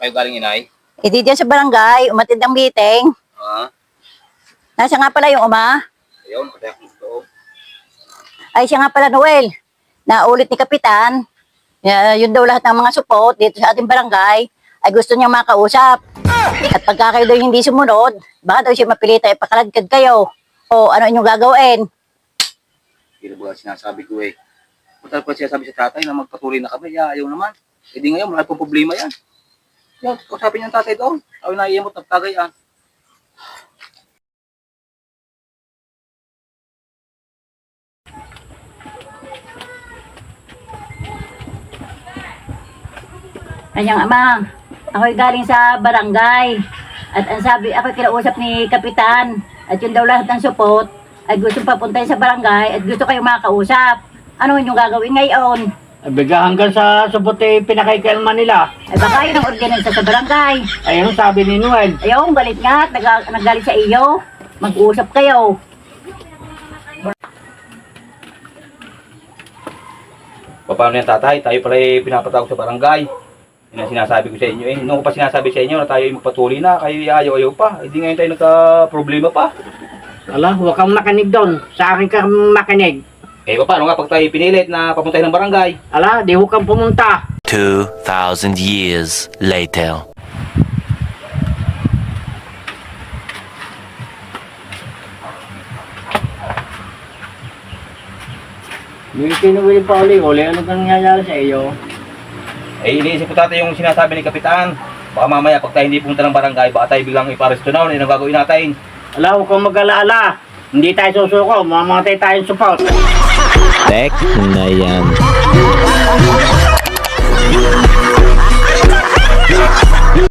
kayo galing, inay? Hindi dyan sa barangay, umatid ng meeting. Nasa nga pala yung uma? Ayun, patay akong gusto. Ay, siya nga pala, Noel. Naulit ni Kapitan. Yun daw lahat ng mga support dito sa ating barangay ay gusto niyang makausap. At pagka kayo daw hindi sumunod, baka daw siya mapilita ipakaladkad kayo. O ano inyong gagawin? Hindi na ba sinasabi ko eh. Punta pa siya sabi sa tatay na magpatuloy na kami. Ayaw naman. E di ngayon, marami pong problema yan. Yan, kausapin niya ang tatay doon. Ako naiimot, nagtagay yan. Kanyang ama, ako'y galing sa barangay. At ang sabi, ako'y kinausap ni Kapitan. At yun daw lahat ng support ay gusto papuntay sa barangay at gusto kayong makakausap. Ano inyong gagawin ngayon? Biga hanggang sa subuti pinakaikalman nila. Ay baka yun ang organisa sa barangay. Ayun sabi ni Noel. Ayaw, galit nga. Nagalit sa iyo. Mag-uusap kayo. Paano yan tatay? Tayo pala pinapatawag sa barangay. Yan ang sinasabi ko sa inyo eh. Noong ko pa sinasabi sa inyo na tayo ay magpatuloy na, kayo ayaw-ayaw pa. Hindi ngayon tayo nagka-problema pa. Ala, huwag kang makinig doon. Sa akin ka makinig. Eh paano nga pag tayo pinilit na papuntay ng barangay? Ala, di huwag kang pumunta. 2,000 years later. Hindi tinuwili pa uli. Ano kang nangyayari sa iyo? Eh iniisip ko tatay yung sinasabi ni Kapitan. Baka mamaya pag tayo hindi pumunta ng barangay, baka tayo biglang iparesto na. Ano yung gagawin natin? Ala, huwag kang mag-alaala. Hindi tayo susuko. Mamamatay tayong support. Tek na yan.